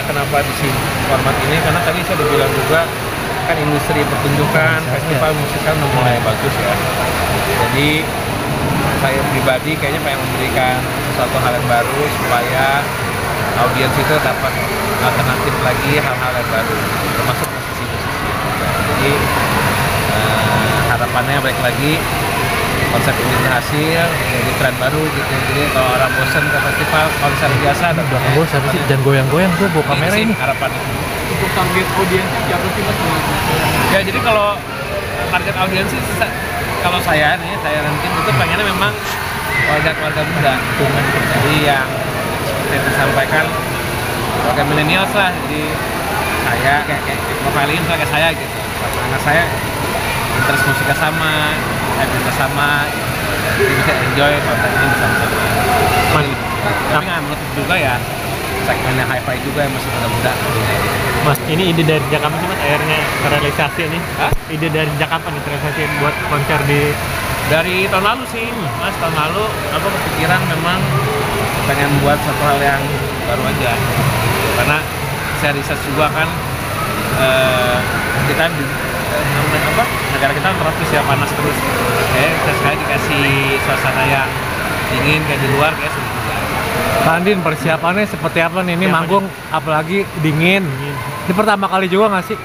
kenapa di sini format ini, karena tadi saya udah bilang juga kan industri pertunjukan, festival musik kan udah mulai bagus ya. Jadi saya pribadi kayaknya pengen memberikan suatu hal yang baru supaya audiens itu dapat alternatif lagi, hal-hal yang baru, termasuk musisi-musisi. Jadi harapannya balik lagi konsep ini berhasil, jadi tren baru gitu. Jadi kalau orang bosan ke festival konser biasa, udah bosan sih, jangan goyang-goyang tuh bawa kamera ini. Harapannya. Untuk target audiensnya siapa sih Mas? Ya jadi kalau target audiens sih, kalau saya ranking itu pengennya memang keluarga muda. Jadi yang seperti yang disampaikan keluarga milenial lah. Jadi saya kayak profiling kayak saya gitu. Sama anak saya interest musiknya sama, habitnya sama, jadi bisa enjoy kontennya bersama-sama. Tapi nggak menutup juga ya segmennya hi-fi juga yang masih muda-muda. Mas, ini ide dari sejak kapan sih Mas akhirnya terrealisasi ini? Hah? Ide dari sejak kapan nih terrealisasi buat konser di... Dari tahun lalu sih, Mas. Tahun lalu aku kepikiran memang pengen buat satu hal yang baru aja. Karena saya riset juga kan, kita negara kita tropis ya, panas terus. Kita sekali dikasih suasana yang dingin kayak di luar kayak sulit juga. Pak Andin, persiapannya seperti apa nih? Ini manggung apalagi dingin. Ini pertama kali juga nggak sih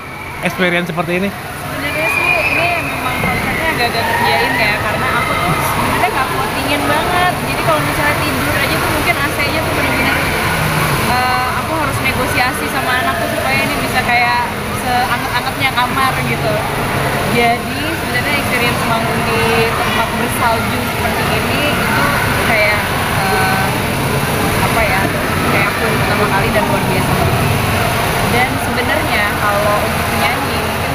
experience seperti ini? Sebenarnya sih ini memang konsernya agak-agak ngerjain ya, karena aku tuh sebenarnya nggak kuat dingin banget. Jadi kalau misalnya tidur aja tuh mungkin AC-nya tuh benar-benar aku harus negosiasi sama anakku supaya ini bisa kayak seanget-angetnya kamar gitu. Jadi sebenarnya experience manggung di tempat bersalju seperti ini itu kayak kayak aku pertama kali dan luar biasa. Dan sebenarnya kalau untuk penyanyi, mungkin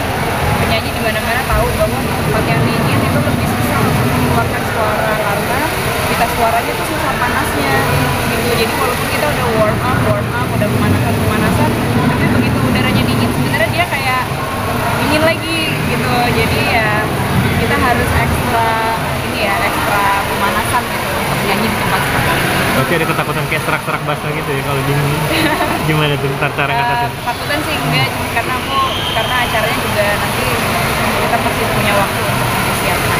penyanyi di mana-mana tahu bahwa di tempat yang dingin itu lebih susah untuk mengeluarkan suara karena kita suaranya tuh susah panasnya gitu. Jadi walaupun kita udah warm up, udah pemanasan, tapi begitu udaranya dingin sebenarnya dia kayak dingin lagi gitu. Jadi ya kita harus ekstra pemanasan gitu untuk nyanyi di tempat seperti ini. Oke, ada ketakutan kayak serak-serak basah gitu ya kalau dingin. Gimana tuh cara ngatasin? Takutan sih enggak, karena acaranya juga nanti kita pasti punya waktu untuk mempersiapkan.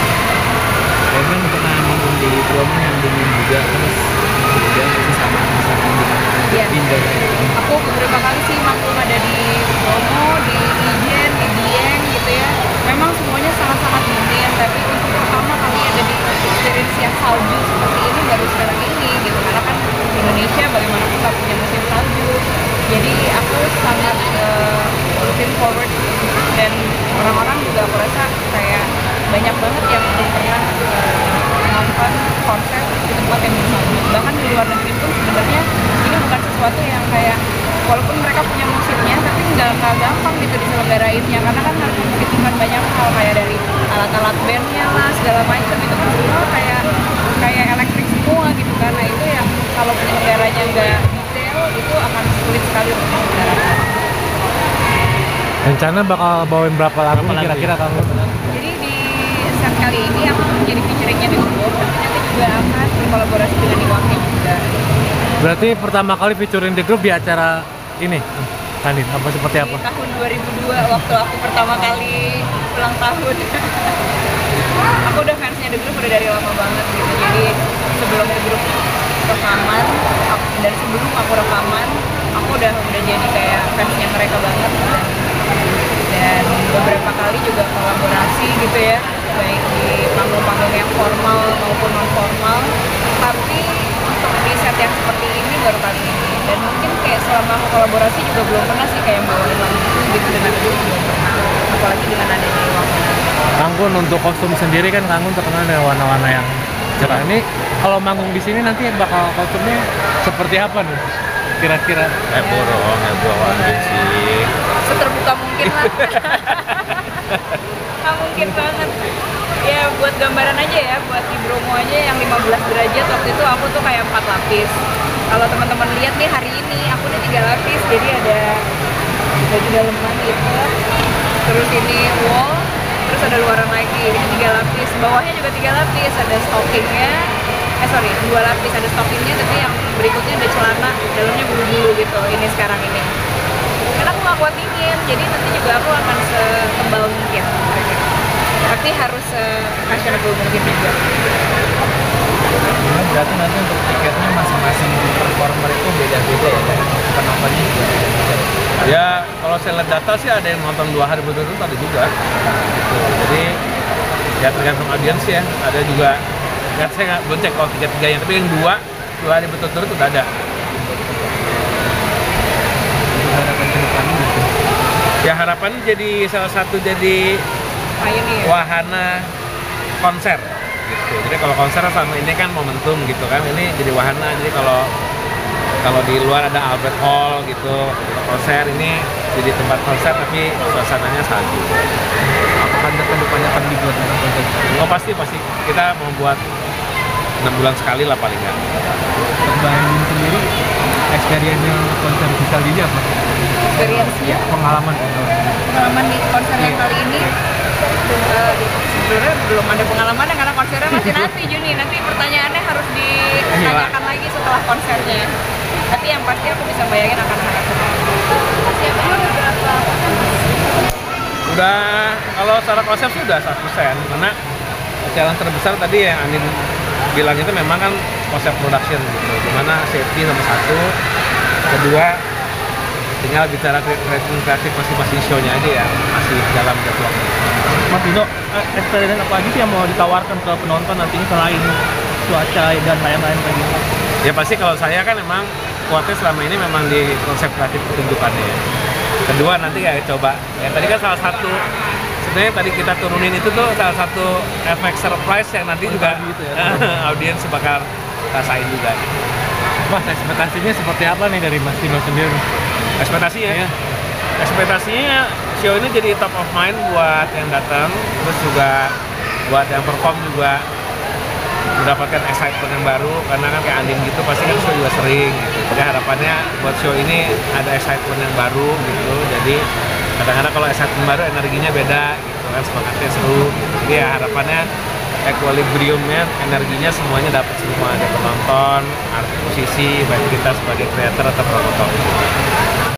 Memang pernah manggung di Bromo yang dingin juga, terus kemudian masih sama Iya. Aku beberapa kali sih manggung ada di Bromo, di Ijen, di Dieng gitu ya. Memang semuanya sangat-sangat dingin, tapi untuk pertama kali ada di experience yang salju seperti ini baru sekarang ini gitu. Karena kan Indonesia bagaimanapun nggak punya musim salju. Jadi aku sangat looking forward, dan orang-orang juga aku rasa kayak banyak banget yang belum pernah nonton konser di tempat yang bersalju. Bahkan di luar negeri pun sebenarnya ini bukan sesuatu yang kayak, walaupun mereka punya musiknya tapi nggak gampang gitu diselenggarainnya, karena kan harus memperhitungkan banyak hal kayak dari alat-alat bandnya lah segala macam, itu kan semua kayak elektrik semua gitu. Karena itu yang kalau penyelenggaranya nggak detail itu akan sulit sekali untuk menyelenggarakan. Rencana bakal bawain berapa lagu kira-kira kamu? Jadi di set kali ini aku menjadi featuringnya di grup, tapi nanti juga akan berkolaborasi dengan Iwake juga. Berarti pertama kali featuring di grup di acara ini, Andin, apa seperti apa? Di tahun 2002 waktu aku pertama kali ulang tahun. Aku udah fansnya The Group udah dari lama banget gitu. Jadi sebelum The Group rekaman, dan sebelum aku rekaman, aku udah jadi kayak fansnya mereka banget. Dan beberapa kali juga kolaborasi gitu ya, baik di panggung-panggung yang formal maupun non formal. Tapi untuk di set yang seperti ini baru kali ini. Dan mungkin kayak selama aku kolaborasi juga belum pernah sih kayak bawain lagu gitu dengan The Group, belum pernah. Apalagi dengan adanya Iwake. Kanggun untuk kostum sendiri kan Kanggun terkenal dengan warna-warna yang cerah. Ini kalau manggung di sini nanti bakal kostumnya seperti apa nih? Kira-kira? Heboh banget sih. Seterbuka mungkin lah. Nggak mungkin banget. Ya buat gambaran aja ya, buat di Bromo aja yang 15 derajat waktu itu aku tuh kayak 4 lapis. Kalau teman-teman lihat nih hari ini aku nih 3 lapis, jadi ada baju daleman gitu. Terus ini wall, terus ada luaran lagi, ini 3 lapis. Bawahnya juga 3 lapis, ada stockingnya. 2 lapis, ada stockingnya, tapi yang berikutnya ada celana, dalamnya bulu-bulu gitu. Ini sekarang ini. nggak kuat dingin, jadi nanti juga aku akan setebal mungkin. Tapi harus fashionable mungkin juga. Nah, berarti nanti untuk tiketnya masing-masing performer itu beda-beda ya, dan penontonnya juga beda-beda. Ya kalau saya lihat data sih ada yang nonton 2 hari berturut-turut, ada juga gitu. Jadi ya tergantung audiens ya, ada juga ya saya nggak belum cek kalau 3-3 tapi yang 2 hari berturut-turut udah ada. Harapan ke depannya gitu. Ya harapan jadi salah satu jadi Pioneer. wahana konser gitu. Jadi kalau konser sama ini kan momentum gitu kan, ini jadi wahana. Jadi kalau di luar ada Albert Hall gitu konser, ini jadi tempat konser tapi suasananya salju. Apakah ke depannya akan dibuat dengan konten? Oh pasti kita mau buat 6 bulan sekali lah paling nggak. Untuk Mbak Andin sendiri, experience-nya konser Gisal ini apa? Experience-nya, Pengalaman di konser yang kali ini sebenarnya belum ada pengalaman karena konsernya masih nanti Juni. Nanti pertanyaannya harus ditanyakan lagi setelah konsernya. Tapi yang pasti aku bisa bayangin akan sangat seru. Persiapannya udah berapa? Udah kalau secara konsep sih udah 100%, karena challenge terbesar tadi yang Andin bilang itu memang kan konsep production gitu, dimana safety nomor 1, kedua tinggal bicara kreatif masing-masing show-nya aja ya, masih dalam jadwal. Mas Dino, eksperimen apa aja sih yang mau ditawarkan ke penonton nantinya selain cuaca dan lain-lain kayak gitu? Ya pasti kalau saya kan memang kuatnya selama ini memang di konsep kreatif pertunjukannya ya. Kedua nanti ya coba, ya tadi kan salah satu sebenarnya tadi kita turunin itu tuh salah satu efek surprise yang nanti juga gitu ya, audiens bakal rasain juga. Mas, ekspektasinya seperti apa nih dari Mas Dino sendiri? Ekspektasinya Iya. Ekspektasinya show ini jadi top of mind buat yang datang, terus juga buat yang perform juga mendapatkan excitement yang baru, karena kan kayak Andin gitu pasti kan show juga sering gitu. Jadi harapannya buat show ini ada excitement yang baru gitu. Jadi kadang-kadang kalau excitement baru energinya beda gitu kan, semangatnya seru gitu. Jadi ya harapannya equilibriumnya, energinya semuanya dapat semua, ada penonton, artis, musisi, baik kita sebagai kreator atau promotor.